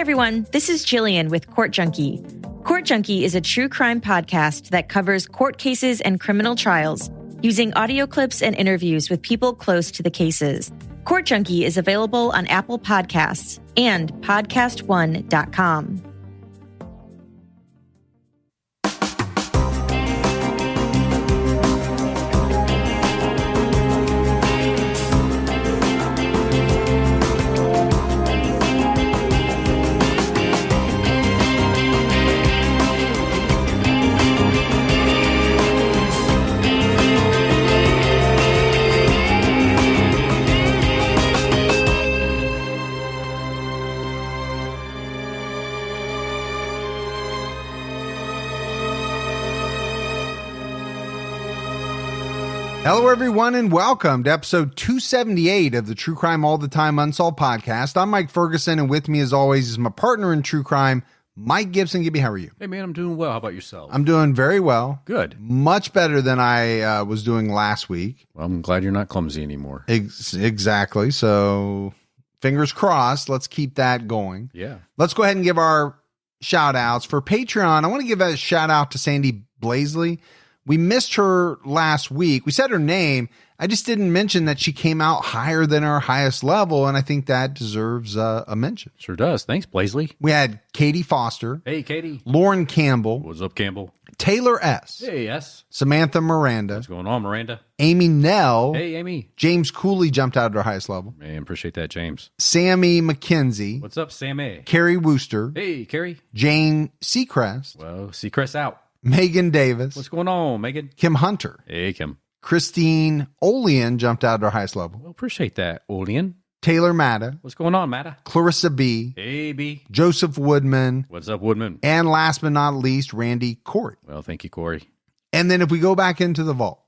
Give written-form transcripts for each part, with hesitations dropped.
everyone, this is Jillian with Court Junkie. Court Junkie is a true crime podcast that covers court cases and criminal trials using audio clips and interviews with people close to the cases. Court Junkie is available on Apple Podcasts and podcastone.com. Hello, everyone, and welcome to episode 278 of the True Crime All the Time Unsolved podcast. I'm Mike Ferguson, and with me, as always, is my partner in true crime, Mike Gibson. Gibby, how are you? Hey, man, I'm doing well. How about yourself? I'm doing very well. Good. Much better than I was doing last week. Well, I'm glad you're not clumsy anymore. Exactly. So, fingers crossed. Let's keep that going. Yeah. Let's go ahead and give our shout-outs. For Patreon, I want to give a shout-out to Sandy Blaisley. We missed her last week. We said her name. I just didn't mention that she came out higher than our highest level, and I think that deserves a mention. Sure does. Thanks, Blaisley. We had Katie Foster. Hey, Katie. Lauren Campbell. What's up, Campbell? Taylor S. Hey, S. Samantha Miranda. What's going on, Miranda? Amy Nell. Hey, Amy. James Cooley jumped out at our highest level. Man, appreciate that, James. Sammy McKenzie. What's up, Sammy? Carrie Wooster. Hey, Carrie. Jane Seacrest. Well, Seacrest out. Megan Davis. What's going on, Megan? Kim Hunter. Hey, Kim. Christine Olean jumped out at our highest level. Well, appreciate that, Olean. Taylor Matta. What's going on, Matta? Clarissa B. Hey, B. Joseph Woodman. What's up, Woodman? And last but not least, Randy Corey. Well, thank you, Corey. And then if we go back into the vault,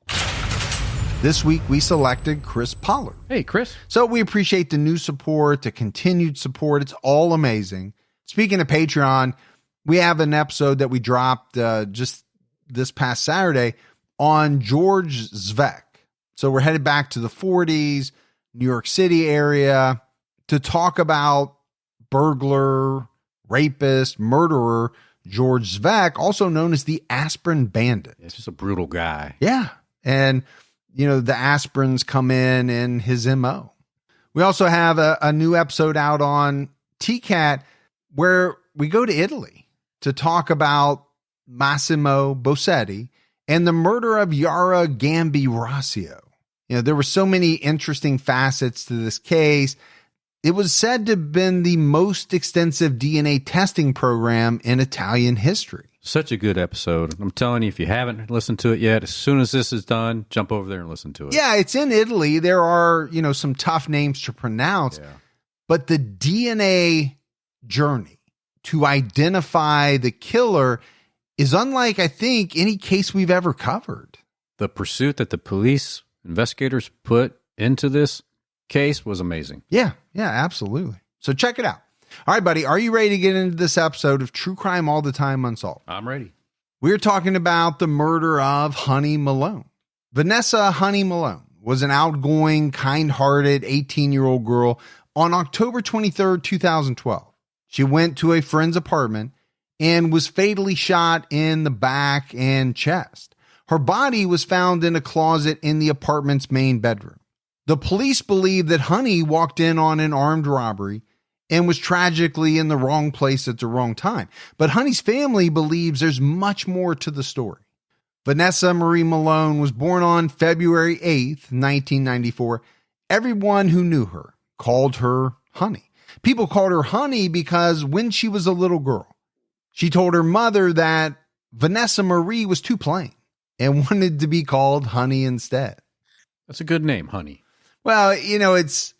this week we selected Chris Pollard. Hey, Chris. So we appreciate the new support, the continued support. It's all amazing. Speaking of Patreon, we have an episode that we dropped just this past Saturday on George Zvek. So we're headed back to the 40s, New York City area to talk about burglar, rapist, murderer George Zvek, also known as the Aspirin Bandit. It's just a brutal guy. Yeah. And, you know, the aspirins come in his MO. We also have a new episode out on TCAT where we go to Italy to talk about Massimo Bossetti and the murder of Yara Gambirasio. You know, there were so many interesting facets to this case. It was said to have been the most extensive DNA testing program in Italian history. Such a good episode. I'm telling you, if you haven't listened to it yet, as soon as this is done, jump over there and listen to it. Yeah, it's in Italy. There are, you know, some tough names to pronounce, but the DNA journey to identify the killer is unlike, I think, any case we've ever covered. The pursuit that the police investigators put into this case was amazing. Yeah, absolutely. So check it out. All right, buddy, are you ready to get into this episode of True Crime All the Time Unsolved? I'm ready. We're talking about the murder of Honey Malone. Vanessa Honey Malone was an outgoing, kind-hearted 18-year-old girl on October 23rd, 2012. She went to a friend's apartment and was fatally shot in the back and chest. Her body was found in a closet in the apartment's main bedroom. The police believe that Honey walked in on an armed robbery and was tragically in the wrong place at the wrong time. But Honey's family believes there's much more to the story. Vanessa Marie Malone was born on February 8th, 1994. Everyone who knew her called her Honey. People called her Honey because when she was a little girl, she told her mother that Vanessa Marie was too plain and wanted to be called Honey instead. That's a good name, Honey. Well, you know, it's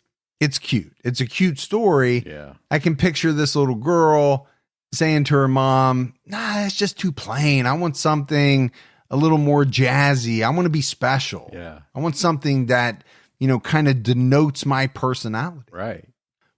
cute. It's a cute story. Yeah. I can picture this little girl saying to her mom, nah, it's just too plain. I want something a little more jazzy. I want to be special. Yeah. I want something that, you know, kind of denotes my personality. Right.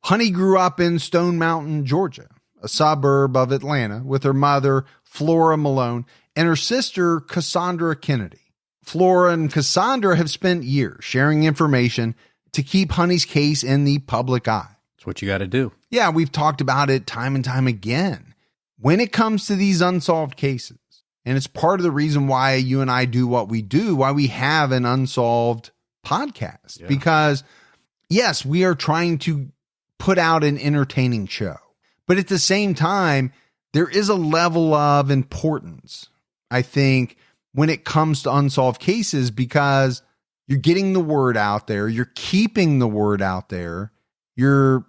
Honey grew up in Stone Mountain, Georgia, a suburb of Atlanta, with her mother, Flora Malone, and her sister, Cassandra Kennedy. Flora and Cassandra have spent years sharing information to keep Honey's case in the public eye. That's That's what you got to do. Yeah, we've talked about it time and time again. When it comes to these unsolved cases, and it's part of the reason why you and I do what we do, why we have an unsolved podcast. Yeah. Because, yes, we are trying to put out an entertaining show. But at the same time, there is a level of importance, I think, when it comes to unsolved cases, because you're getting the word out there, you're keeping the word out there, you're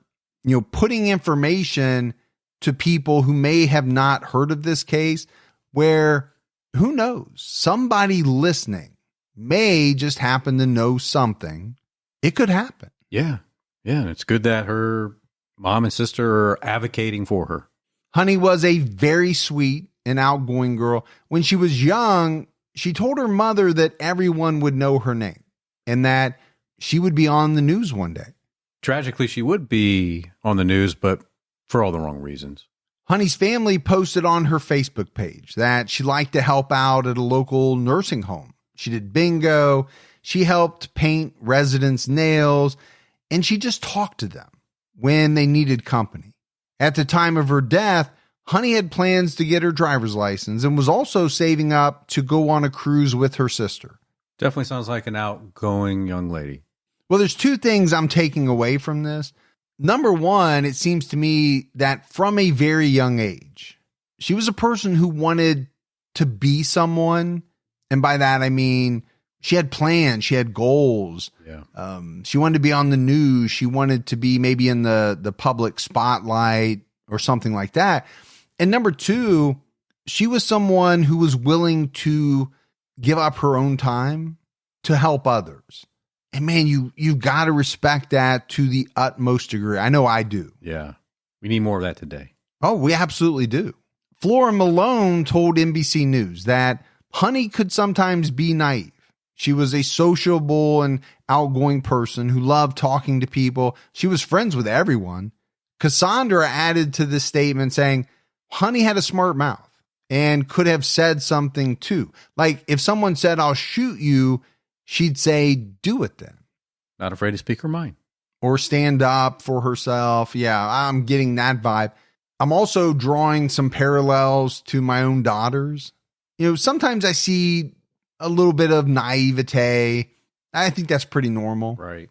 putting information to people who may have not heard of this case, where who knows, somebody listening may just happen to know something. It could happen. Yeah. Yeah. And it's good that her mom and sister are advocating for her. Honey was a very sweet and outgoing girl. When she was young, she told her mother that everyone would know her name and that she would be on the news one day. Tragically, she would be on the news, but for all the wrong reasons. Honey's family posted on her Facebook page that she liked to help out at a local nursing home. She did bingo. She helped paint residents' nails, and she just talked to them when they needed company. At the time of her death, Honey had plans to get her driver's license and was also saving up to go on a cruise with her sister. Definitely sounds like an outgoing young lady. Well, there's two things I'm taking away from this. Number one, it seems to me that from a very young age, she was a person who wanted to be someone. And by that, I mean, she had plans, she had goals. Yeah. She wanted to be on the news. She wanted to be maybe in the public spotlight or something like that. And number two, she was someone who was willing to give up her own time to help others. And man, you've got to respect that to the utmost degree. I know I do. Yeah. We need more of that today. Oh, we absolutely do. Flora Malone told NBC News that Honey could sometimes be naive. She was a sociable and outgoing person who loved talking to people. She was friends with everyone. Cassandra added to this statement saying, Honey had a smart mouth and could have said something too. Like if someone said, I'll shoot you, she'd say, do it then. Not afraid to speak her mind. Or stand up for herself. Yeah, I'm getting that vibe. I'm also drawing some parallels to my own daughters. Sometimes I see a little bit of naivete. I think that's pretty normal. Right.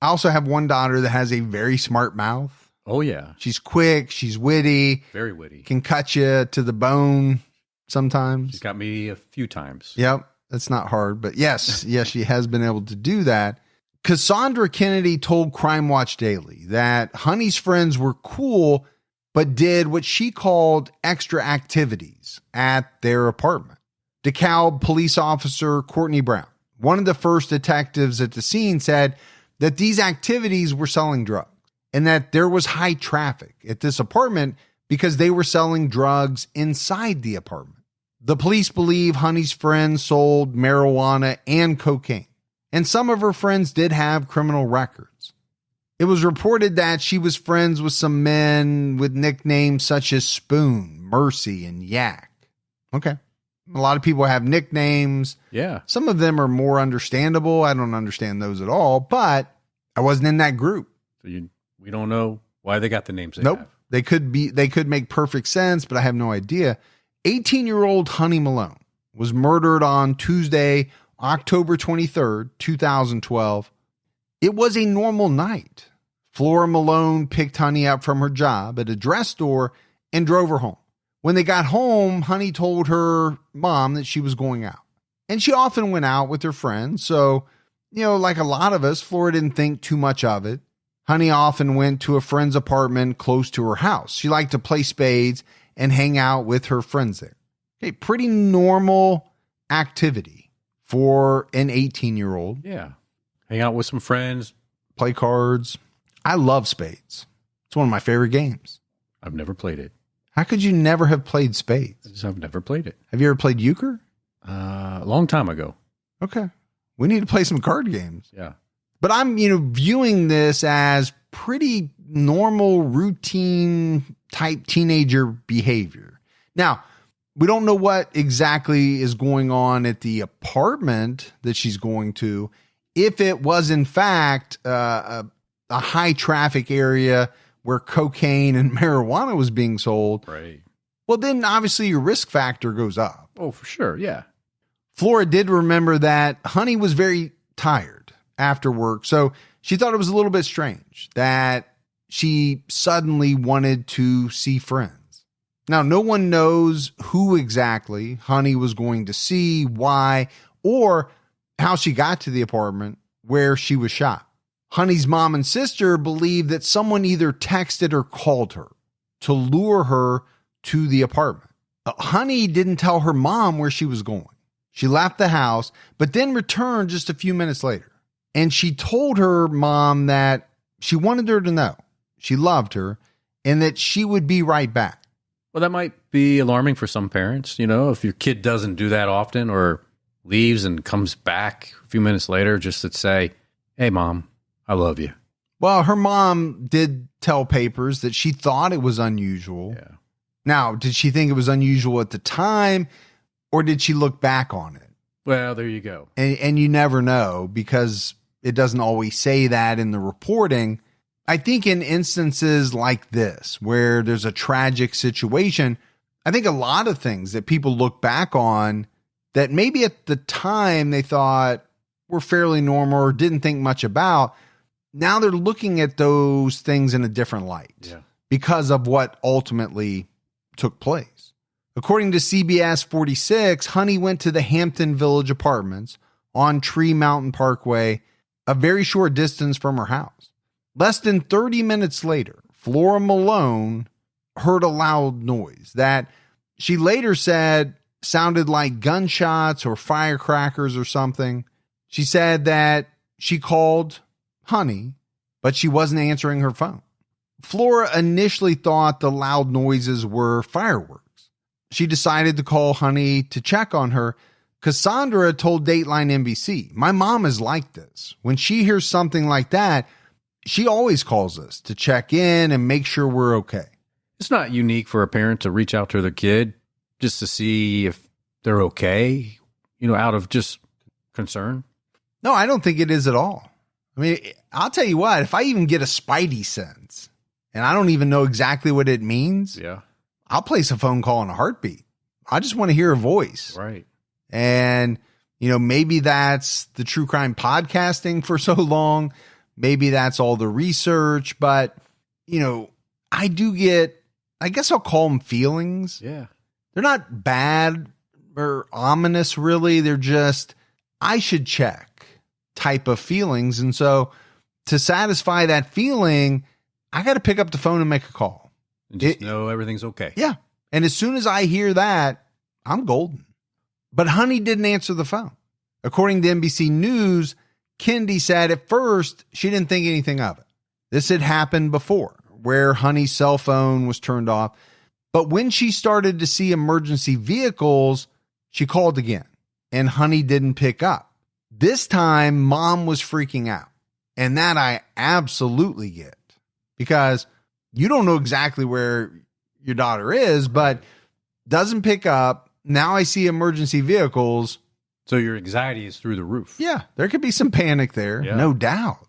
I also have one daughter that has a very smart mouth. Oh, yeah. She's quick. She's witty. Very witty. Can cut you to the bone sometimes. She's got me a few times. Yep. That's not hard. But yes, she has been able to do that. Cassandra Kennedy told Crime Watch Daily that Honey's friends were cool, but did what she called extra activities at their apartment. DeKalb police officer Courtney Brown, one of the first detectives at the scene, said that these activities were selling drugs and that there was high traffic at this apartment because they were selling drugs inside the apartment. The police believe Honey's friends sold marijuana and cocaine, and some of her friends did have criminal records. It was reported that she was friends with some men with nicknames such as Spoon, Mercy, and Yak. Okay. A lot of people have nicknames. Yeah. Some of them are more understandable. I don't understand those at all, but I wasn't in that group. So we don't know why they got the names they Nope. have. They could make perfect sense, but I have no idea. 18-year-old Honey Malone was murdered on Tuesday, October 23rd, 2012. It was a normal night. Flora Malone picked Honey up from her job at a dress store and drove her home. When they got home, Honey told her mom that she was going out. And she often went out with her friends. So, like a lot of us, Flora didn't think too much of it. Honey often went to a friend's apartment close to her house. She liked to play spades and hang out with her friends there. Okay, pretty normal activity for an 18-year-old. Yeah. Hang out with some friends. Play cards. I love spades. It's one of my favorite games. I've never played it. How could you never have played spades? I've never played it. Have you ever played euchre? A long time ago. Okay. We need to play some card games. Yeah. But I'm, viewing this as pretty normal, routine type teenager behavior. Now, we don't know what exactly is going on at the apartment that she's going to. If it was, in fact, a a high traffic area where cocaine and marijuana was being sold, Right. well, then obviously your risk factor goes up. Oh, for sure. Yeah. Flora did remember that Honey was very tired after work, so she thought it was a little bit strange that she suddenly wanted to see friends. Now, no one knows who exactly Honey was going to see, why, or how she got to the apartment where she was shot. Honey's mom and sister believe that someone either texted or called her to lure her to the apartment. Honey didn't tell her mom where she was going. She left the house, but then returned just a few minutes later. And she told her mom that she wanted her to know she loved her and that she would be right back. Well, that might be alarming for some parents, if your kid doesn't do that often or leaves and comes back a few minutes later just to say, hey, Mom, I love you. Well, her mom did tell papers that she thought it was unusual. Yeah. Now, did she think it was unusual at the time, or did she look back on it? Well, there you go. And you never know because it doesn't always say that in the reporting. I think in instances like this, where there's a tragic situation, I think a lot of things that people look back on that maybe at the time they thought were fairly normal or didn't think much about, now they're looking at those things in a different light because of what ultimately took place. According to CBS 46, Honey went to the Hampton Village Apartments on Tree Mountain Parkway, a very short distance from her house. Less than 30 minutes later, Flora Malone heard a loud noise that she later said sounded like gunshots or firecrackers or something. She said that she called Honey, but she wasn't answering her phone. Flora initially thought the loud noises were fireworks. She decided to call Honey to check on her. Cassandra told Dateline NBC, "My mom is like this. When she hears something like that, she always calls us to check in and make sure we're okay." It's not unique for a parent to reach out to their kid just to see if they're okay, out of just concern. No, I don't think it is at all. I mean, I'll tell you what, if I even get a spidey sense and I don't even know exactly what it means, I'll place a phone call in a heartbeat. I just want to hear a voice. Right. And, maybe that's the true crime podcasting for so long. Maybe that's all the research, but, I do get, I guess I'll call them feelings. Yeah. They're not bad or ominous, really. They're just, I should check type of feelings. And so to satisfy that feeling, I got to pick up the phone and make a call. And just know everything's okay. Yeah. And as soon as I hear that, I'm golden. But Honey didn't answer the phone. According to NBC News, Kendi said at first she didn't think anything of it. This had happened before, where Honey's cell phone was turned off. But when she started to see emergency vehicles, she called again, and Honey didn't pick up. This time, Mom was freaking out. And that I absolutely get, because you don't know exactly where your daughter is, but doesn't pick up. Now I see emergency vehicles. So your anxiety is through the roof. Yeah, there could be some panic there, no doubt.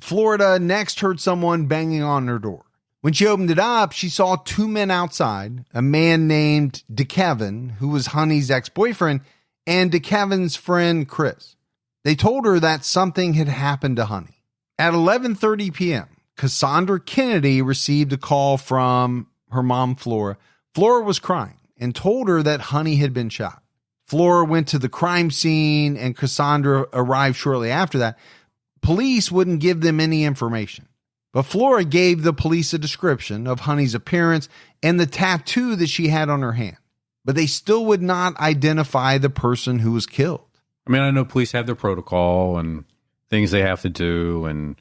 Florida next heard someone banging on her door. When she opened it up, she saw two men outside, a man named DeKevin, who was Honey's ex-boyfriend, and DeKevin's friend, Chris. They told her that something had happened to Honey. At 11:30 p.m., Cassandra Kennedy received a call from her mom, Flora. Flora was crying and told her that Honey had been shot. Flora went to the crime scene and Cassandra arrived shortly after that. Police wouldn't give them any information, but Flora gave the police a description of Honey's appearance and the tattoo that she had on her hand, but they still would not identify the person who was killed. I mean, I know police have their protocol and things they have to do and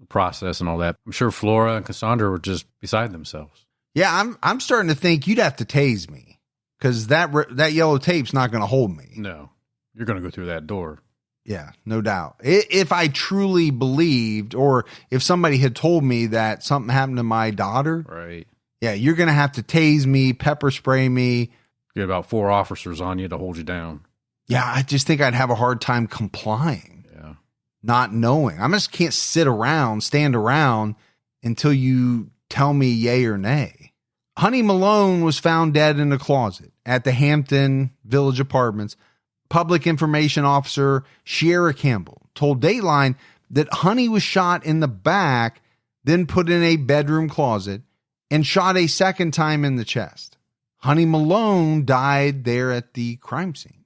process and all that. I'm sure Flora and Cassandra were just beside themselves. Yeah, I'm starting to think you'd have to tase me, because that yellow tape's not going to hold me. No, you're going to go through that door. Yeah, no doubt. If I truly believed, or if somebody had told me that something happened to my daughter, right? Yeah, you're going to have to tase me, pepper spray me. Get about 4 officers on you to hold you down. Yeah, I just think I'd have a hard time complying. Yeah. not knowing. I just can't stand around until you tell me yay or nay. Honey Malone was found dead in a closet at the Hampton Village Apartments. Public Information Officer Shiera Campbell told Dateline that Honey was shot in the back, then put in a bedroom closet, and shot a second time in the chest. Honey Malone died there at the crime scene.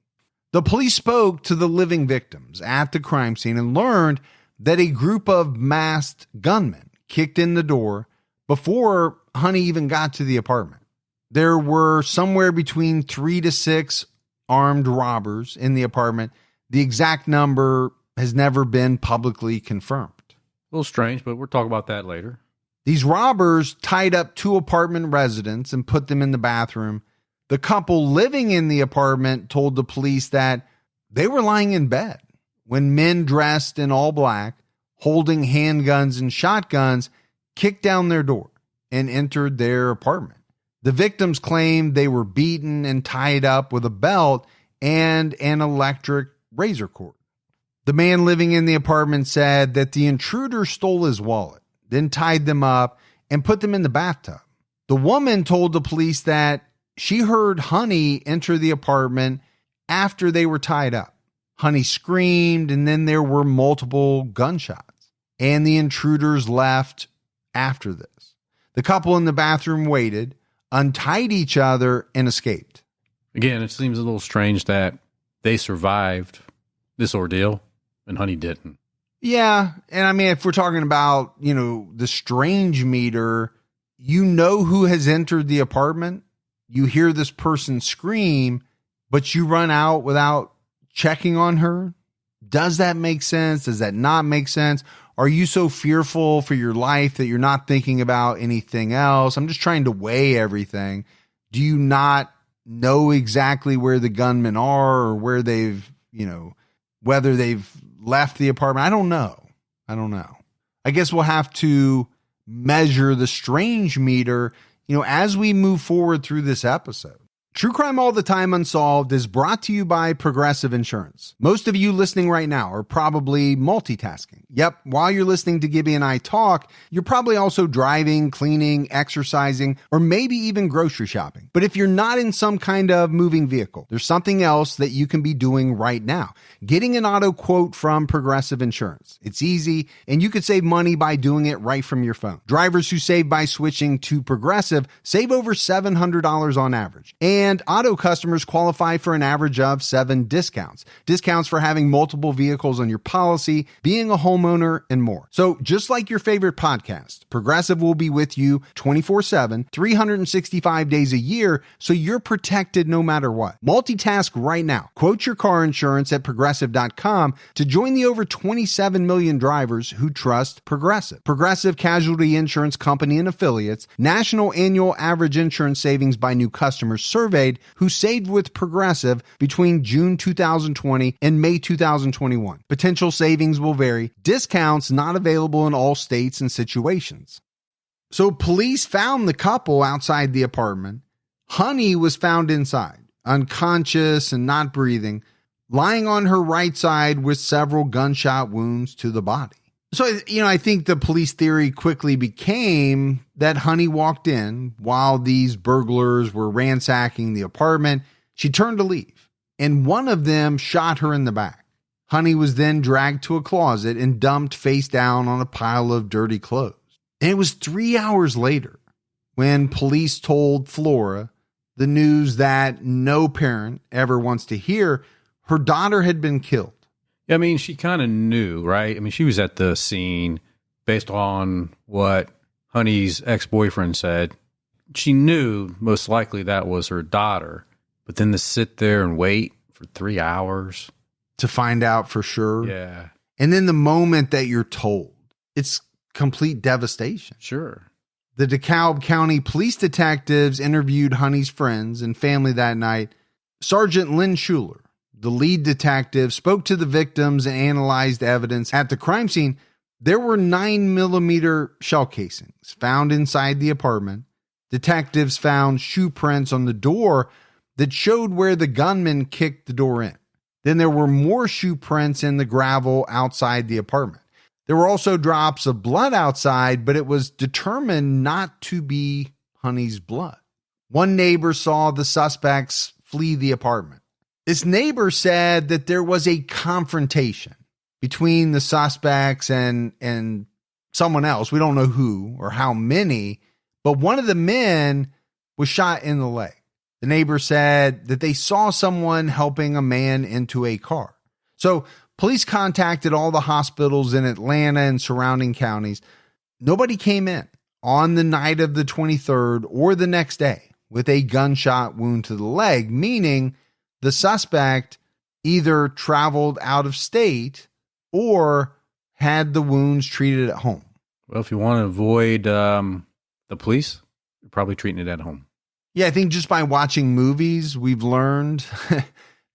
The police spoke to the living victims at the crime scene and learned that a group of masked gunmen kicked in the door before Honey even got to the apartment. There were somewhere between 3 to 6 armed robbers in the apartment. The exact number has never been publicly confirmed. A little strange, but we'll talk about that later. These robbers tied up 2 apartment residents and put them in the bathroom. The couple living in the apartment told the police that they were lying in bed when men dressed in all black, holding handguns and shotguns, kicked down their door and entered their apartment. The victims claimed they were beaten and tied up with a belt and an electric razor cord. The man living in the apartment said that the intruder stole his wallet, then tied them up and put them in the bathtub. The woman told the police that she heard Honey enter the apartment after they were tied up. Honey screamed, and then there were multiple gunshots, and the intruders left after this. The couple in the bathroom waited, untied each other, and escaped. Again, it seems a little strange that they survived this ordeal and Honey didn't. Yeah. And I mean, if we're talking about, the strange meter, who has entered the apartment. You hear this person scream, but you run out without checking on her. Does that make sense? Does that not make sense? Are you so fearful for your life that you're not thinking about anything else? I'm just trying to weigh everything. Do you not know exactly where the gunmen are or where they've, whether they've left the apartment? I don't know. I guess we'll have to measure the strange meter, as we move forward through this episode. True Crime All the Time Unsolved is brought to you by Progressive Insurance. Most of you listening right now are probably multitasking. Yep, while you're listening to Gibby and I talk, you're probably also driving, cleaning, exercising, or maybe even grocery shopping. But if you're not in some kind of moving vehicle, there's something else that you can be doing right now. Getting an auto quote from Progressive Insurance. It's easy, and you could save money by doing it right from your phone. Drivers who save by switching to Progressive save over $700 on average. And auto customers qualify for an average of 7 discounts. Discounts for having multiple vehicles on your policy, being a homeowner, and more. So just like your favorite podcast, Progressive will be with you 24/7, 365 days a year, so you're protected no matter what. Multitask right now. Quote your car insurance at Progressive.com to join the over 27 million drivers who trust Progressive. Progressive Casualty Insurance Company and Affiliates. National annual average insurance savings by new customers surveyed who saved with Progressive between June 2020 and May 2021. Potential savings will vary. Discounts not available in all states and situations. So police found the couple outside the apartment. Honey was found inside, unconscious and not breathing, lying on her right side with several gunshot wounds to the body. So, I think the police theory quickly became that Honey walked in while these burglars were ransacking the apartment. She turned to leave, and one of them shot her in the back. Honey was then dragged to a closet and dumped face down on a pile of dirty clothes. And it was 3 hours later when police told Flora the news that no parent ever wants to hear. Her daughter had been killed. I mean, she kind of knew, right? I mean, she was at the scene based on what Honey's ex-boyfriend said. She knew most likely that was her daughter, but then to sit there and wait for 3 hours to find out for sure. Yeah. And then the moment that you're told, it's complete devastation. Sure. The DeKalb County police detectives interviewed Honey's friends and family that night. Sergeant Lynn Schuler, the lead detective, spoke to the victims and analyzed evidence. At the crime scene, there were 9mm shell casings found inside the apartment. Detectives found shoe prints on the door that showed where the gunman kicked the door in. Then there were more shoe prints in the gravel outside the apartment. There were also drops of blood outside, but it was determined not to be Honey's blood. One neighbor saw the suspects flee the apartment. This neighbor said that there was a confrontation between the suspects and someone else. We don't know who or how many, but one of the men was shot in the leg. The neighbor said that they saw someone helping a man into a car. So police contacted all the hospitals in Atlanta and surrounding counties. Nobody came in on the night of the 23rd or the next day with a gunshot wound to the leg, meaning the suspect either traveled out of state or had the wounds treated at home. Well, if you want to avoid the police, you're probably treating it at home. Yeah, I think just by watching movies, we've learned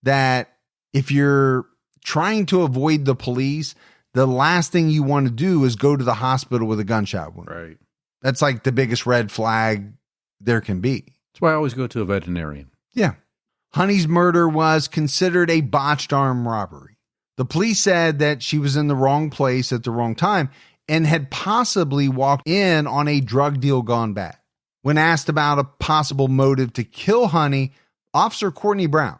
that if you're trying to avoid the police, the last thing you want to do is go to the hospital with a gunshot wound. Right. That's like the biggest red flag there can be. That's why I always go to a veterinarian. Yeah. Honey's murder was considered a botched armed robbery. The police said that she was in the wrong place at the wrong time and had possibly walked in on a drug deal gone bad. When asked about a possible motive to kill Honey, Officer Courtney Brown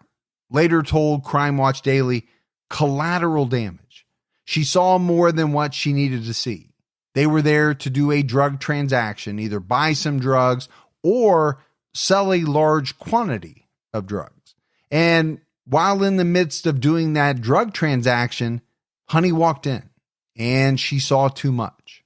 later told Crime Watch Daily, collateral damage. She saw more than what she needed to see. They were there to do a drug transaction, either buy some drugs or sell a large quantity of drugs. And while in the midst of doing that drug transaction, Honey walked in and she saw too much.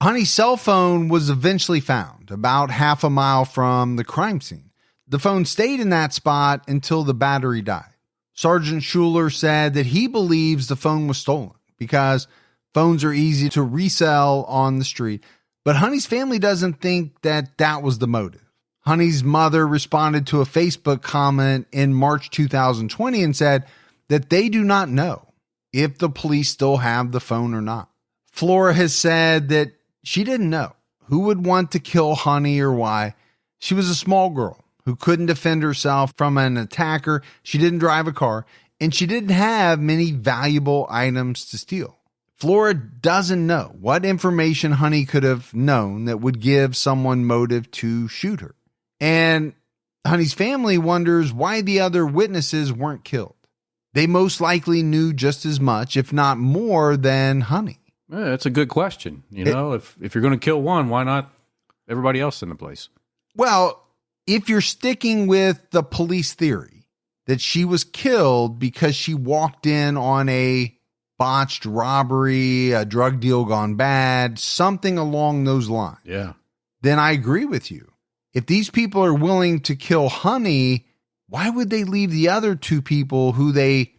Honey's cell phone was eventually found about half a mile from the crime scene. The phone stayed in that spot until the battery died. Sergeant Schuler said that he believes the phone was stolen because phones are easy to resell on the street. But Honey's family doesn't think that that was the motive. Honey's mother responded to a Facebook comment in March 2020 and said that they do not know if the police still have the phone or not. Flora has said that she didn't know who would want to kill Honey or why. She was a small girl who couldn't defend herself from an attacker. She didn't drive a car, and she didn't have many valuable items to steal. Flora doesn't know what information Honey could have known that would give someone motive to shoot her. And Honey's family wonders why the other witnesses weren't killed. They most likely knew just as much, if not more, than Honey. Yeah, that's a good question. You know, if you're going to kill one, why not everybody else in the place? Well, if you're sticking with the police theory that she was killed because she walked in on a botched robbery, a drug deal gone bad, something along those lines, then I agree with you. If these people are willing to kill Honey, why would they leave the other two people who they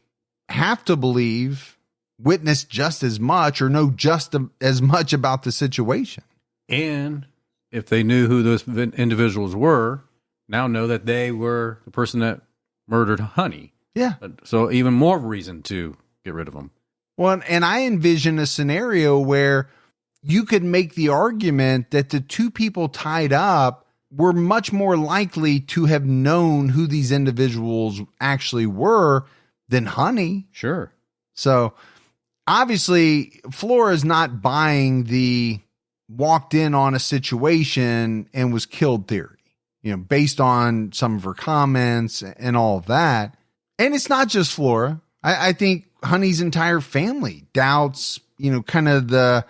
have to believe witnessed just as much or know just as much about the situation? And if they knew who those individuals were, now know that they were the person that murdered Honey. Yeah. So even more reason to get rid of them. Well, and I envision a scenario where you could make the argument that the two people tied up were much more likely to have known who these individuals actually were than Honey. Sure. So obviously, Flora is not buying the walked in on a situation and was killed theory, based on some of her comments and all of that. And it's not just Flora. I think Honey's entire family doubts, kind of the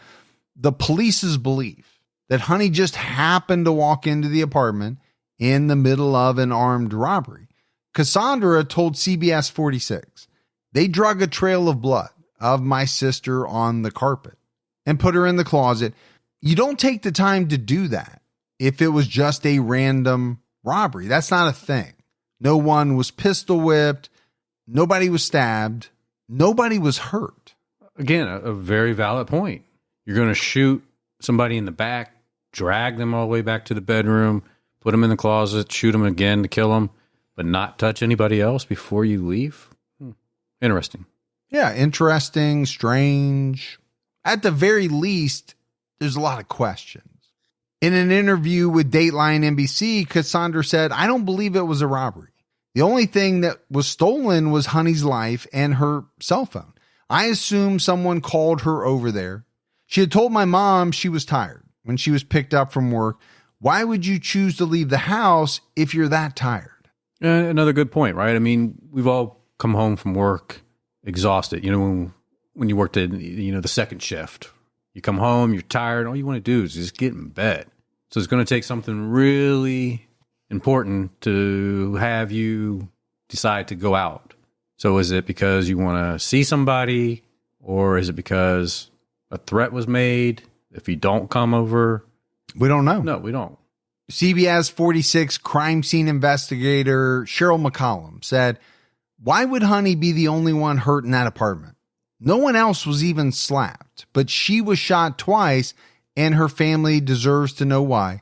police's belief that Honey just happened to walk into the apartment in the middle of an armed robbery. Cassandra told CBS 46, they drug a trail of blood of my sister on the carpet and put her in the closet. You don't take the time to do that if it was just a random robbery. That's not a thing. No one was pistol whipped. Nobody was stabbed. Nobody was hurt. Again, a very valid point. You're going to shoot somebody in the back, drag them all the way back to the bedroom, put them in the closet, shoot them again to kill them, but not touch anybody else before you leave? Interesting. Yeah, interesting, strange. At the very least, there's a lot of questions. In an interview with Dateline NBC, Cassandra said, I don't believe it was a robbery. The only thing that was stolen was Honey's life and her cell phone. I assume someone called her over there. She had told my mom she was tired when she was picked up from work. Why would you choose to leave the house if you're that tired? Another good point, right? I mean, we've all come home from work exhausted. You know, when you worked in, the second shift, you come home, you're tired. All you want to do is just get in bed. So it's going to take something really important to have you decide to go out. So is it because you want to see somebody, or is it because a threat was made? If you don't come over, we don't know. No, we don't. CBS 46 crime scene investigator Cheryl McCollum said, "Why would Honey be the only one hurt in that apartment? No one else was even slapped, but she was shot twice, and her family deserves to know why."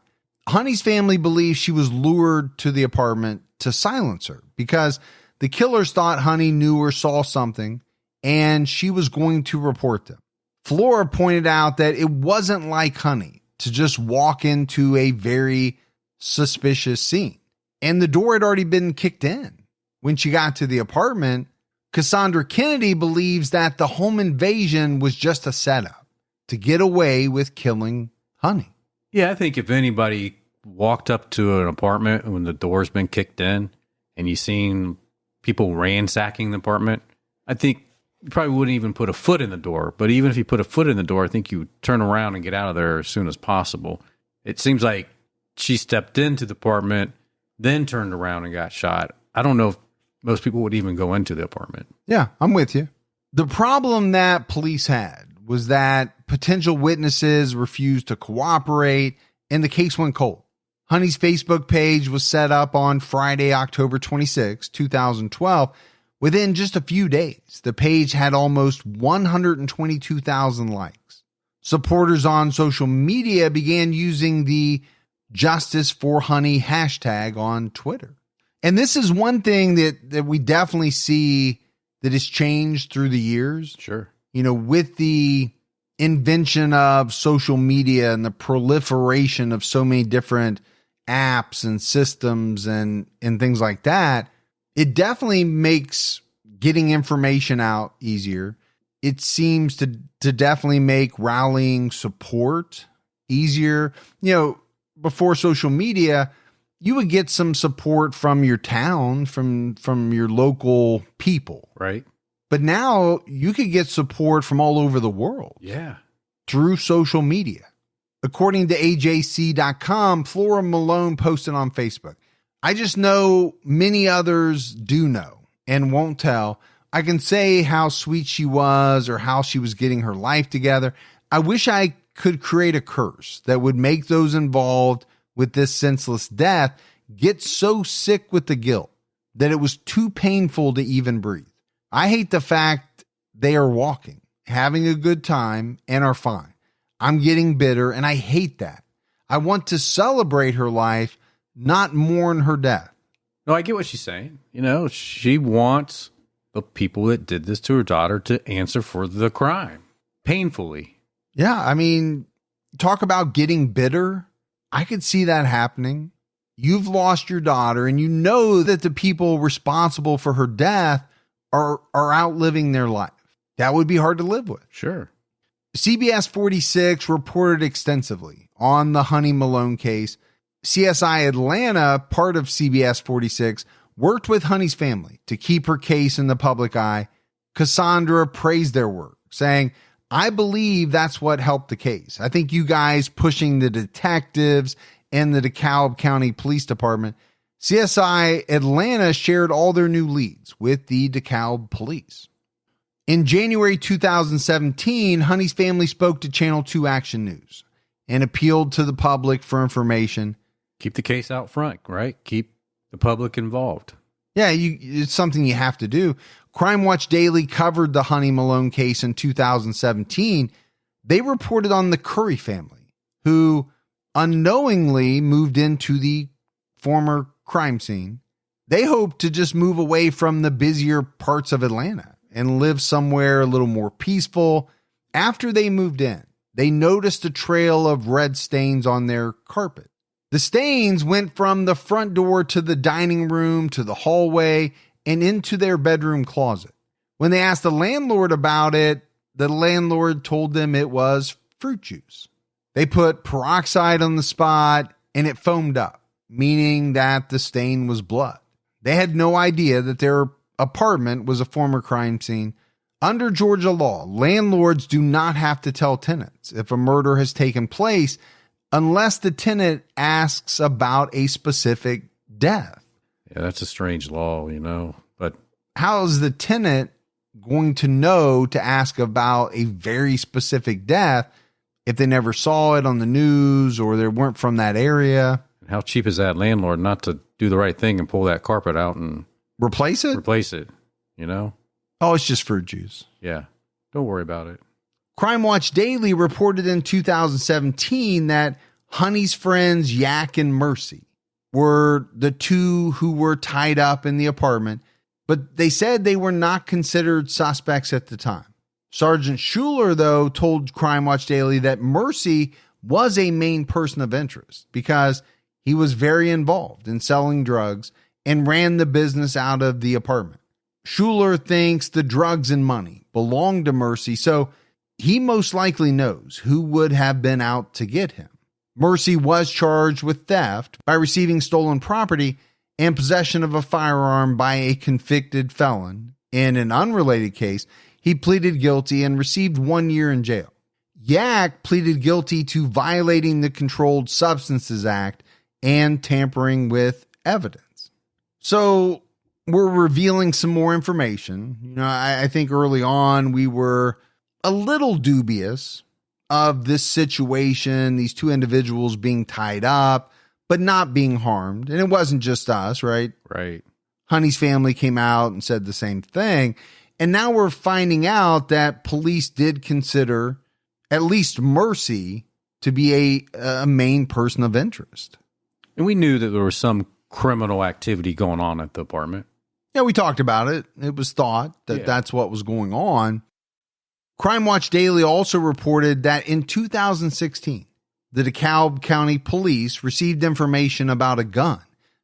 Honey's family believes she was lured to the apartment to silence her because the killers thought Honey knew or saw something, and she was going to report them. Flora pointed out that it wasn't like Honey to just walk into a very suspicious scene, and the door had already been kicked in. When she got to the apartment, Cassandra Kennedy believes that the home invasion was just a setup to get away with killing Honey. Yeah, I think if anybody walked up to an apartment when the door's been kicked in and you seen people ransacking the apartment, I think you probably wouldn't even put a foot in the door. But even if you put a foot in the door, I think you turn around and get out of there as soon as possible. It seems like she stepped into the apartment, then turned around and got shot. I don't know if most people would even go into the apartment. Yeah, I'm with you. The problem that police had was that potential witnesses refused to cooperate, and the case went cold. Honey's Facebook page was set up on Friday, October 26, 2012. Within just a few days, the page had almost 122,000 likes. Supporters on social media began using the Justice for Honey hashtag on Twitter. And this is one thing that we definitely see that has changed through the years. Sure. With the invention of social media and the proliferation of so many different apps and systems and things like that, it definitely makes getting information out easier. It seems to definitely make rallying support easier. Before social media, you would get some support from your town, from your local people. Right. But now you could get support from all over the world. Yeah. Through social media. According to AJC.com, Flora Malone posted on Facebook, "I just know many others do know and won't tell. I can say how sweet she was or how she was getting her life together. I wish I could create a curse that would make those involved with this senseless death get so sick with the guilt that it was too painful to even breathe. I hate the fact they are walking, having a good time, and are fine. I'm getting bitter, and I hate that. I want to celebrate her life, not mourn her death." No, I get what she's saying. She wants the people that did this to her daughter to answer for the crime painfully. Yeah, I mean, talk about getting bitter. I could see that happening. You've lost your daughter, and you know that the people responsible for her death are outliving their life. That would be hard to live with. Sure. CBS 46 reported extensively on the Honey Malone case. CSI Atlanta, part of CBS 46, worked with Honey's family to keep her case in the public eye. Cassandra praised their work, saying, "I believe that's what helped the case. I think you guys pushing the detectives and the DeKalb County Police Department." CSI Atlanta shared all their new leads with the DeKalb Police. In January 2017, Honey's family spoke to Channel 2 Action News and appealed to the public for information. Keep the case out front, right? Keep the public involved. Yeah, it's something you have to do. Crime Watch Daily covered the Honey Malone case in 2017. They reported on the Curry family, who unknowingly moved into the former crime scene. They hoped to just move away from the busier parts of Atlanta and live somewhere a little more peaceful. After they moved in, they noticed a trail of red stains on their carpet. The stains went from the front door to the dining room to the hallway and into their bedroom closet. When they asked the landlord about it, the landlord told them it was fruit juice. They put peroxide on the spot and it foamed up, meaning that the stain was blood. They had no idea that their apartment was a former crime scene. Under Georgia law, landlords do not have to tell tenants if a murder has taken place unless the tenant asks about a specific death. Yeah, that's a strange law, but how is the tenant going to know to ask about a very specific death if they never saw it on the news or they weren't from that area? How cheap is that landlord not to do the right thing and pull that carpet out and replace it? Oh, it's just fruit juice. Yeah. Don't worry about it. Crime Watch Daily reported in 2017 that Honey's friends Yak and Mercy were the two who were tied up in the apartment, but they said they were not considered suspects at the time. Sergeant Schuler, though, told Crime Watch Daily that Mercy was a main person of interest because he was very involved in selling drugs and ran the business out of the apartment. Schuler thinks the drugs and money belonged to Mercy, so he most likely knows who would have been out to get him. Mercy was charged with theft by receiving stolen property and possession of a firearm by a convicted felon. In an unrelated case, he pleaded guilty and received 1 year in jail. Yak pleaded guilty to violating the Controlled Substances Act and tampering with evidence. So we're revealing some more information. I think early on we were a little dubious of this situation, these two individuals being tied up, but not being harmed. And it wasn't just us, right? Right. Honey's family came out and said the same thing. And now we're finding out that police did consider at least Mercy to be a main person of interest. And we knew that there was some criminal activity going on at the apartment. Yeah, we talked about it. It was thought that that's what was going on. Crime Watch Daily also reported that in 2016, the DeKalb County Police received information about a gun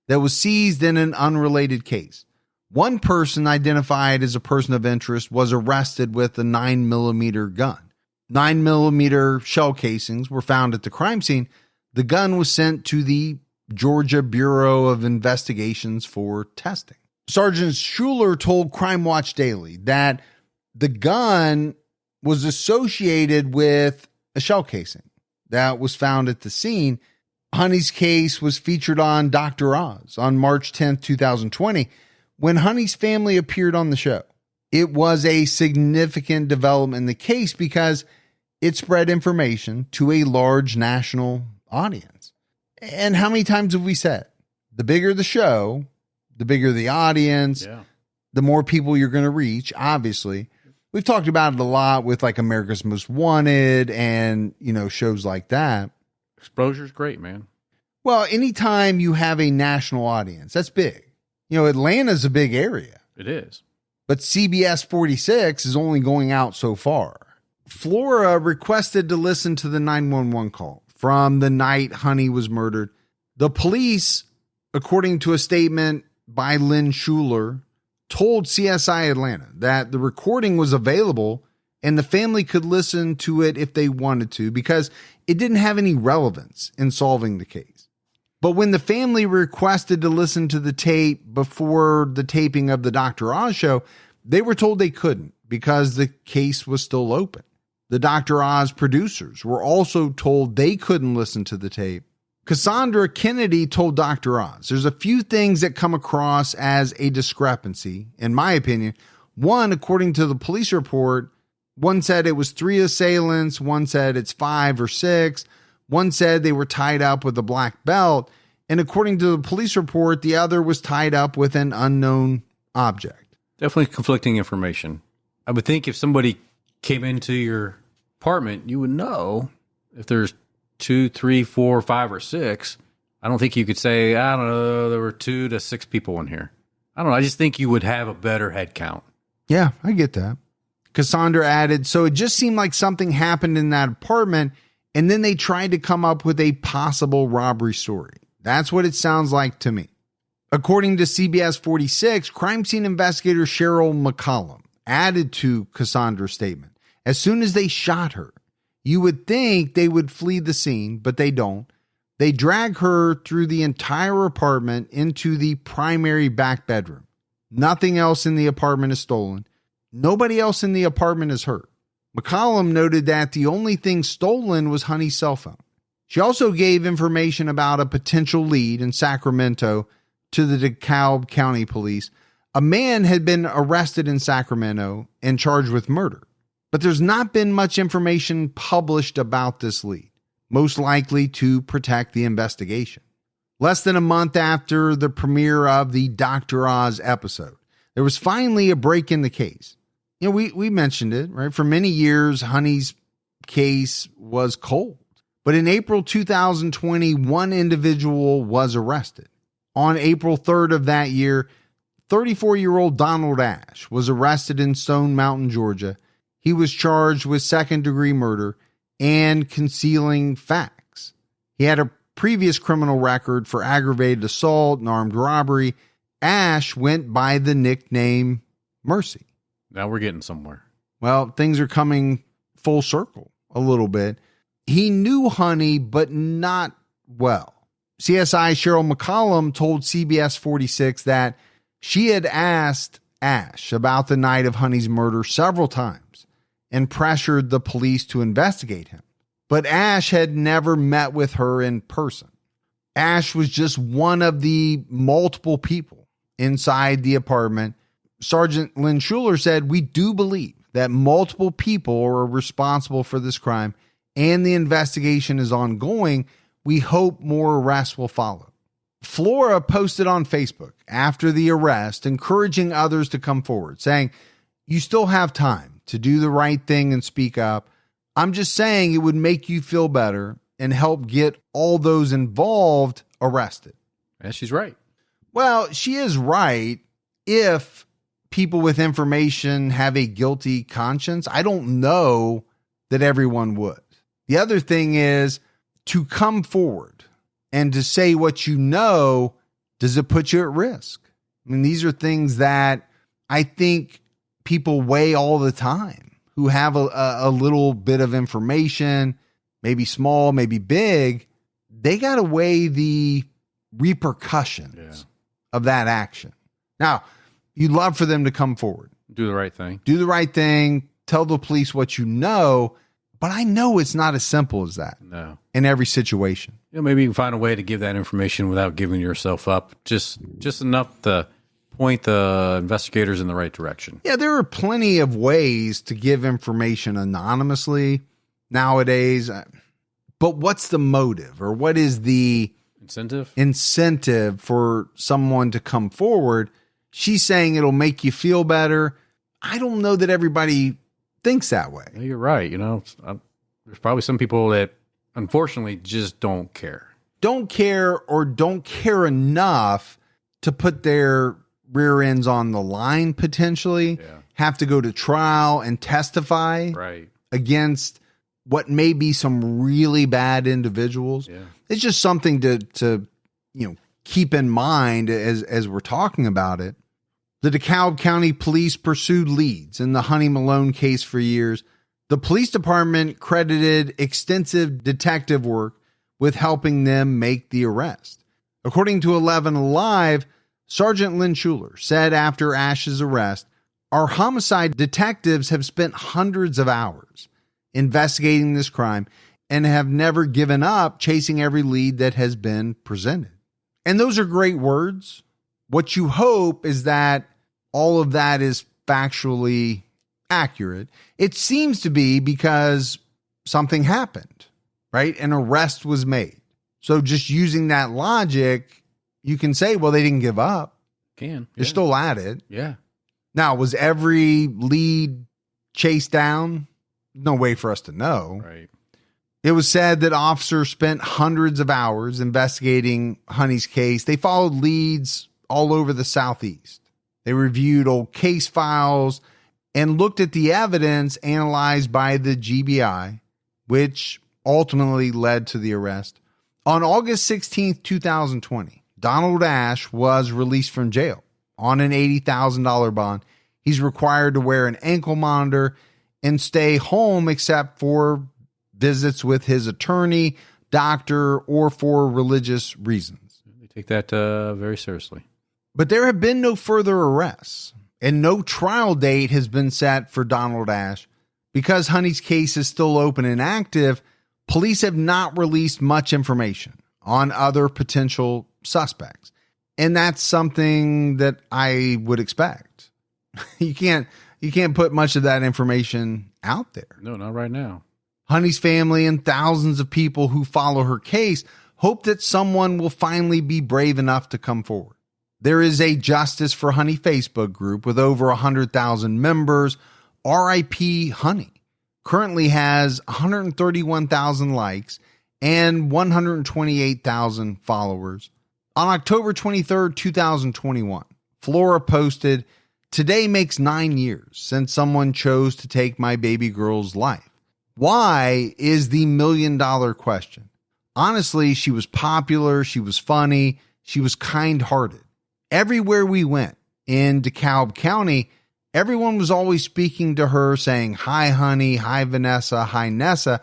that was seized in an unrelated case. One person identified as a person of interest was arrested with a 9mm gun. 9mm shell casings were found at the crime scene. The gun was sent to the Georgia Bureau of Investigations for testing. Sergeant Schuler told Crime Watch Daily that the gun was associated with a shell casing that was found at the scene. Honey's case was featured on Dr. Oz on March 10th, 2020, when Honey's family appeared on the show. It was a significant development in the case because it spread information to a large national audience. And how many times have we said, the bigger the show, the bigger the audience, the more people you're going to reach, obviously. We've talked about it a lot with like America's Most Wanted and, shows like that. Exposure's great, man. Well, anytime you have a national audience, that's big. Atlanta's a big area. It is. But CBS 46 is only going out so far. Flora requested to listen to the 911 call from the night Honey was murdered. The police, according to a statement by Lynn Schuler, told CSI Atlanta that the recording was available and the family could listen to it if they wanted to because it didn't have any relevance in solving the case. But when the family requested to listen to the tape before the taping of the Dr. Oz show, they were told they couldn't because the case was still open. The Dr. Oz producers were also told they couldn't listen to the tape. Cassandra Kennedy told Dr. Oz, there's a few things that come across as a discrepancy, in my opinion. One, according to the police report, one said it was 3 assailants. One said it's 5 or 6. One said they were tied up with a black belt. And according to the police report, the other was tied up with an unknown object. Definitely conflicting information. I would think if somebody came into your apartment, you would know if there's 2, 3, 4, 5, or 6. I don't think you could say, I don't know, there were 2 to 6 people in here. I don't know. I just think you would have a better head count. Yeah, I get that. Cassandra added, so it just seemed like something happened in that apartment And then they tried to come up with a possible robbery story. That's what it sounds like to me. According to CBS 46, crime scene investigator Cheryl McCollum added to Cassandra's statement. As soon as they shot her, you would think they would flee the scene, but they don't. They drag her through the entire apartment into the primary back bedroom. Nothing else in the apartment is stolen. Nobody else in the apartment is hurt. McCollum noted that the only thing stolen was Honey's cell phone. She also gave information about a potential lead in Sacramento to the DeKalb County Police. A man had been arrested in Sacramento and charged with murder, but there's not been much information published about this lead, most likely to protect the investigation. Less than a month after the premiere of the Dr. Oz episode, there was finally a break in the case. You know, we mentioned it, right? For many years, Honey's case was cold. But in April 2020, one individual was arrested. On April 3rd of that year, 34-year-old Donald Ashe was arrested in Stone Mountain, Georgia. He was charged with second-degree murder and concealing facts. He had a previous criminal record for aggravated assault and armed robbery. Ashe went by the nickname Mercy. Now we're getting somewhere. Well, things are coming full circle a little bit. He knew Honey, but not well. CSI Cheryl McCollum told CBS 46 that she had asked Ashe about the night of Honey's murder several times and pressured the police to investigate him. But Ashe had never met with her in person. Ashe was just one of the multiple people inside the apartment. Sergeant Lynn Schuler said, "We do believe that multiple people are responsible for this crime and the investigation is ongoing. We hope more arrests will follow." Flora posted on Facebook after the arrest, encouraging others to come forward, saying, "You still have time to do the right thing and speak up. I'm just saying it would make you feel better and help get all those involved arrested." Yeah, she's right. Well, she is right if people with information have a guilty conscience. I don't know that everyone would. The other thing is to come forward and to say what you know. Does it put you at risk? I mean, these are things that I think people weigh all the time who have a little bit of information, maybe small, maybe big. They got to weigh the repercussions of that action. Now, you'd love for them to come forward. Do the right thing. Do the right thing. Tell the police what you know. But I know it's not as simple as that. No. In every situation. You know, maybe you can find a way to give that information without giving yourself up. Just enough to point the investigators in the right direction. Yeah, there are plenty of ways to give information anonymously nowadays. But what's the motive, or what is the incentive for someone to come forward? She's saying it'll make you feel better. I don't know that everybody thinks that way. Yeah, you're right. You know, there's probably some people that unfortunately just don't care. Don't care, or don't care enough to put their rear ends on the line, potentially. Yeah. Have to go to trial and testify against what may be some really bad individuals. Yeah. It's just something to keep in mind as we're talking about it. The DeKalb County Police pursued leads in the Honey Malone case for years. The police department credited extensive detective work with helping them make the arrest. According to 11 Alive, Sergeant Lynn Schuler said after Ashe's arrest, "Our homicide detectives have spent hundreds of hours investigating this crime and have never given up chasing every lead that has been presented." And those are great words. What you hope is that all of that is factually accurate. It seems to be, because something happened, right? An arrest was made. So just using that logic, you can say, well, they didn't give up. They're still at it. Yeah. Now, was every lead chased down? No way for us to know. Right. It was said that officers spent hundreds of hours investigating Honey's case. They followed leads all over the Southeast. They reviewed old case files and looked at the evidence analyzed by the GBI, which ultimately led to the arrest. On August 16th, 2020, Donald Ashe was released from jail on an $80,000 bond. He's required to wear an ankle monitor and stay home except for visits with his attorney, doctor, or for religious reasons. They take that very seriously. But there have been no further arrests, and no trial date has been set for Donald Ashe. Because Honey's case is still open and active, police have not released much information on other potential suspects. And that's something that I would expect. You can't put much of that information out there. No, not right now. Honey's family and thousands of people who follow her case hope that someone will finally be brave enough to come forward. There is a Justice for Honey Facebook group with over 100,000 members. RIP Honey currently has 131,000 likes and 128,000 followers. On October 23rd, 2021, Flora posted, "Today makes 9 years since someone chose to take my baby girl's life. Why is the $1 million question. Honestly, she was popular, she was funny, she was kind-hearted. Everywhere we went in DeKalb County, everyone was always speaking to her saying, 'Hi, honey. Hi, Vanessa. Hi, Nessa.'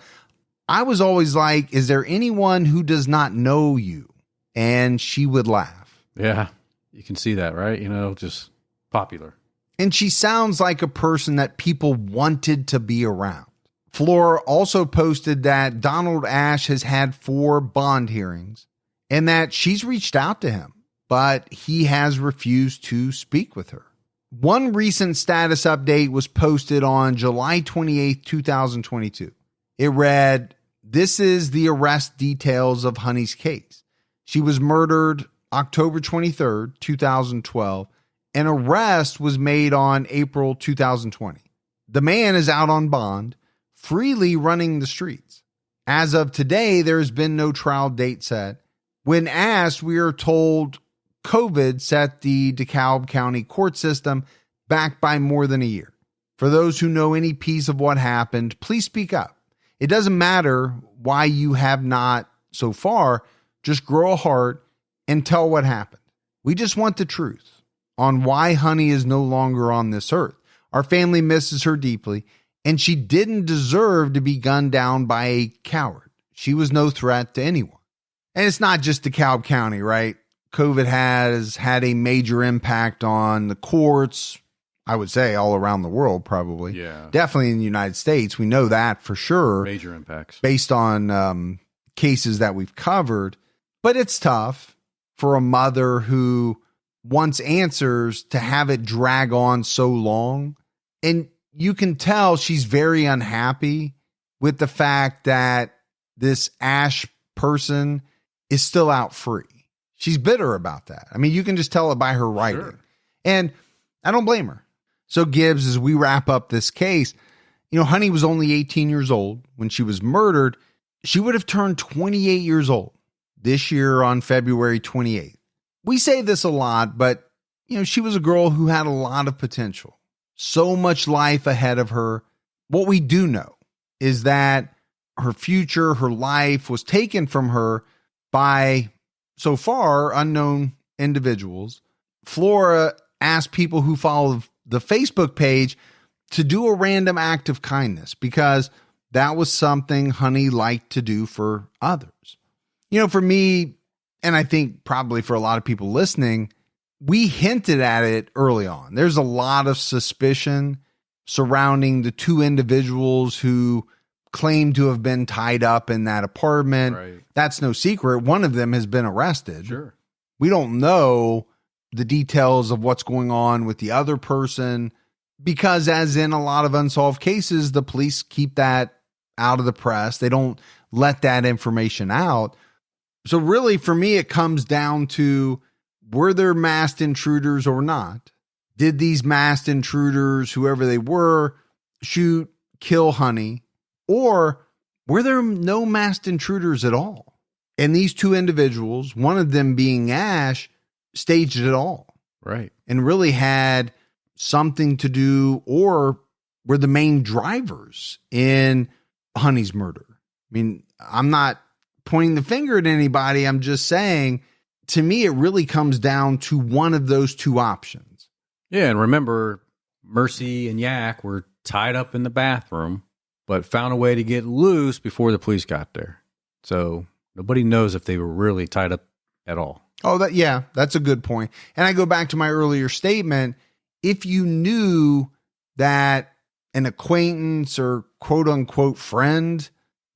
I was always like, 'Is there anyone who does not know you?' And she would laugh." Yeah, you can see that, right? Just popular. And she sounds like a person that people wanted to be around. Flora also posted that Donald Ashe has had 4 bond hearings and that she's reached out to him, but he has refused to speak with her. One recent status update was posted on July 28th, 2022. It read, "This is the arrest details of Honey's case. She was murdered October 23rd, 2012. An arrest was made on April 2020. The man is out on bond, freely running the streets. As of today, there has been no trial date set. When asked, we are told COVID set the DeKalb County court system back by more than a year. For those who know any piece of what happened, please speak up. It doesn't matter why you have not so far. Just grow a heart and tell what happened. We just want the truth on why Honey is no longer on this earth. Our family misses her deeply, and she didn't deserve to be gunned down by a coward. She was no threat to anyone." And it's not just DeKalb County, right? COVID has had a major impact on the courts, I would say all around the world, probably. Yeah. Definitely in the United States. We know that for sure. Major impacts. Based on cases that we've covered. But it's tough for a mother who wants answers to have it drag on so long. And you can tell she's very unhappy with the fact that this Ashe person is still out free. She's bitter about that. I mean, you can just tell it by her writing. Sure. And I don't blame her. So Gibbs, as we wrap up this case, Honey was only 18 years old when she was murdered. She would have turned 28 years old this year on February 28th. We say this a lot, but she was a girl who had a lot of potential. So much life ahead of her. What we do know is that her future, her life was taken from her by, so far, unknown individuals. Flora asked people who follow the Facebook page to do a random act of kindness because that was something Honey liked to do for others. For me, and I think probably for a lot of people listening, we hinted at it early on. There's a lot of suspicion surrounding the 2 individuals who claim to have been tied up in that apartment. Right. That's no secret. One of them has been arrested. Sure. We don't know the details of what's going on with the other person because, as in a lot of unsolved cases, the police keep that out of the press. They don't let that information out. So really, for me, it comes down to, were there masked intruders or not? Did these masked intruders, whoever they were, shoot, kill Honey? Or were there no masked intruders at all? And these 2 individuals, one of them being Ashe, staged it all. Right. And really had something to do, or were the main drivers in Honey's murder. mean, I'm not pointing the finger at anybody. I'm just saying, to me, it really comes down to one of those two options. Yeah, and remember, Mercy and Yak were tied up in the bathroom, but found a way to get loose before the police got there. So nobody knows if they were really tied up at all. Oh, that's a good point. And I go back to my earlier statement. If you knew that an acquaintance or quote unquote friend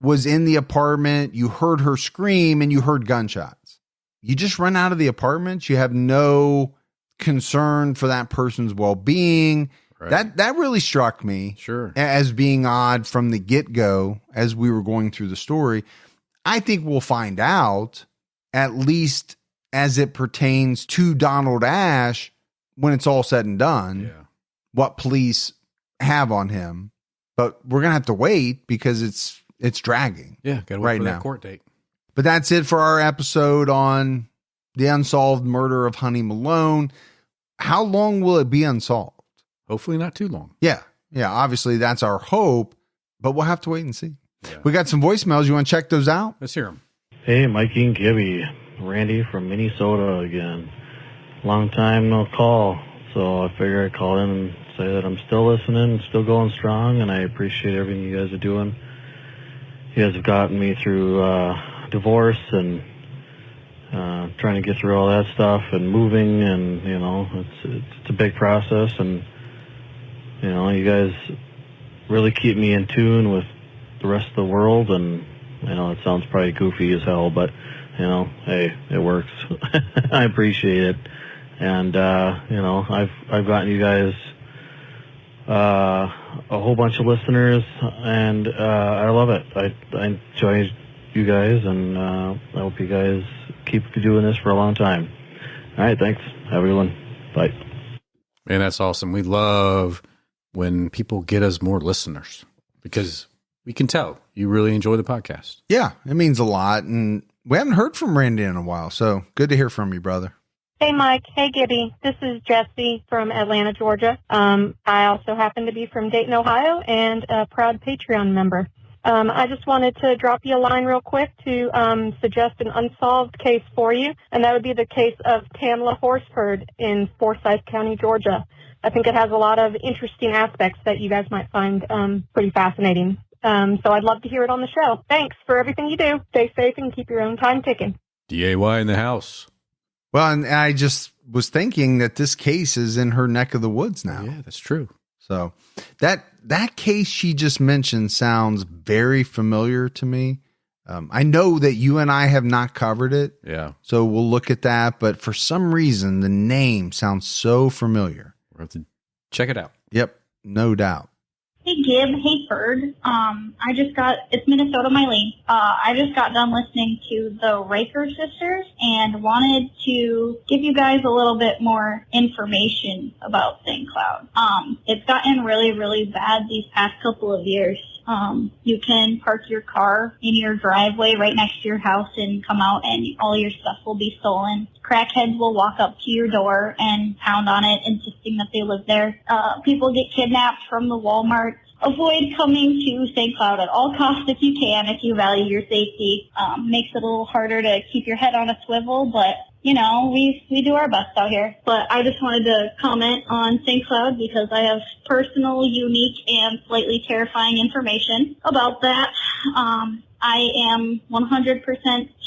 was in the apartment, you heard her scream and you heard gunshots, you just run out of the apartment. You have no concern for that person's well-being. Right. That really struck me as being odd from the get-go as we were going through the story. I think we'll find out, at least as it pertains to Donald Ashe, when it's all said and done, what police have on him. But we're going to have to wait because it's dragging. Yeah, got to wait for that court date. But that's it for our episode on the unsolved murder of Honey Malone. How long will it be unsolved? Hopefully not too long. Yeah. Obviously, that's our hope, but we'll have to wait and see. Yeah. We got some voicemails. You want to check those out? Let's hear them. Hey, Mike and Gibby. Randy from Minnesota again. Long time no call, so I figure I'd call in and say that I'm still listening, still going strong, and I appreciate everything you guys are doing. You guys have gotten me through divorce and trying to get through all that stuff and moving, and it's a big process, and you guys really keep me in tune with the rest of the world. And it sounds probably goofy as hell, but hey, it works. I appreciate it, and I've gotten you guys a whole bunch of listeners, and I love it. I enjoy you guys, and I hope you guys keep doing this for a long time. All right, thanks. Have a good one. Bye. Man, that's awesome. We love when people get us more listeners because we can tell you really enjoy the podcast. Yeah, it means a lot, and we haven't heard from Randy in a while, so good to hear from you, brother. Hey, Mike. Hey, Gibby. This is Jesse from Atlanta, Georgia. I also happen to be from Dayton, Ohio, and a proud Patreon member. I just wanted to drop you a line real quick to suggest an unsolved case for you, and that would be the case of Tamla Horsford in Forsyth County, Georgia. I think it has a lot of interesting aspects that you guys might find pretty fascinating. So I'd love to hear it on the show. Thanks for everything you do. Stay safe and keep your own time ticking. DAY in the house. Well, and I just was thinking that this case is in her neck of the woods now. Yeah, that's true. So that case she just mentioned sounds very familiar to me. I know that you and I have not covered it. Yeah. So we'll look at that. But for some reason, the name sounds so familiar. We'll have to check it out. Yep. No doubt. Hey, Gib. Hey, Ferg. It's Minnesota Mylene. I just got done listening to the Raker sisters and wanted to give you guys a little bit more information about St. Cloud. It's gotten really, really bad these past couple of years. You can park your car in your driveway right next to your house and come out and all your stuff will be stolen. Crackheads will walk up to your door and pound on it, insisting that they live there. People get kidnapped from the Walmart. Avoid coming to St. Cloud at all costs if you can, if you value your safety. Makes it a little harder to keep your head on a swivel, but we do our best out here. But I just wanted to comment on St. Cloud because I have personal, unique, and slightly terrifying information about that. I am 100%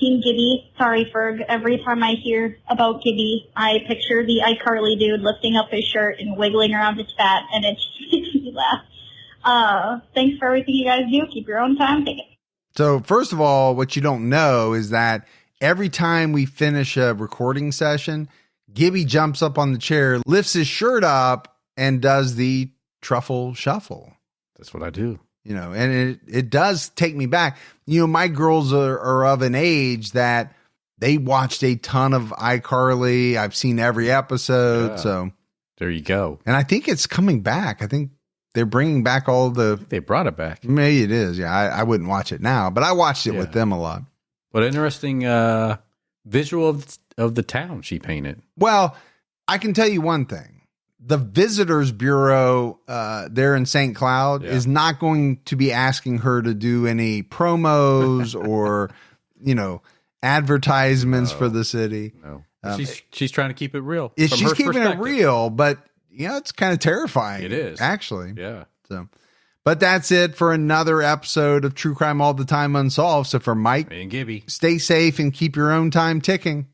Team Gibby. Sorry, Ferg. Every time I hear about Gibby, I picture the iCarly dude lifting up his shirt and wiggling around his fat, and it just makes me laugh. Thanks for everything you guys do. Keep your own time ticking. So first of all, what you don't know is that every time we finish a recording session, Gibby jumps up on the chair, lifts his shirt up, and does the truffle shuffle. That's what I do. And it does take me back. My girls are of an age that they watched a ton of iCarly. I've seen every episode. Yeah. So there you go. And I think it's coming back. I think they're bringing back all they brought it back. Maybe it is. Yeah. I wouldn't watch it now, but I watched it with them a lot. What interesting visual of the town she painted. Well, I can tell you one thing. the Visitors Bureau there in St. Cloud is not going to be asking her to do any promos or, advertisements for the city. No. She's trying to keep it real. She's keeping it real, but it's kind of terrifying. It is. Actually. Yeah. So, but that's it for another episode of True Crime All the Time Unsolved. So for Mike and Gibby, stay safe and keep your own time ticking.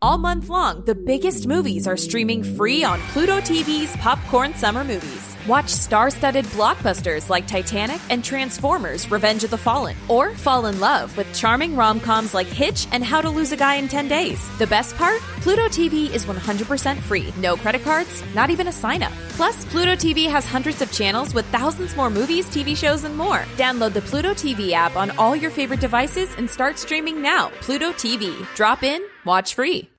All month long, the biggest movies are streaming free on Pluto TV's Popcorn Summer Movies. Watch star-studded blockbusters like Titanic and Transformers: Revenge of the Fallen, or fall in love with charming rom-coms like Hitch and How to Lose a Guy in 10 Days. The best part? Pluto TV is 100% free. No credit cards, not even a sign-up. Plus, Pluto TV has hundreds of channels with thousands more movies, TV shows, and more. Download the Pluto TV app on all your favorite devices and start streaming now. Pluto TV. Drop in, watch free.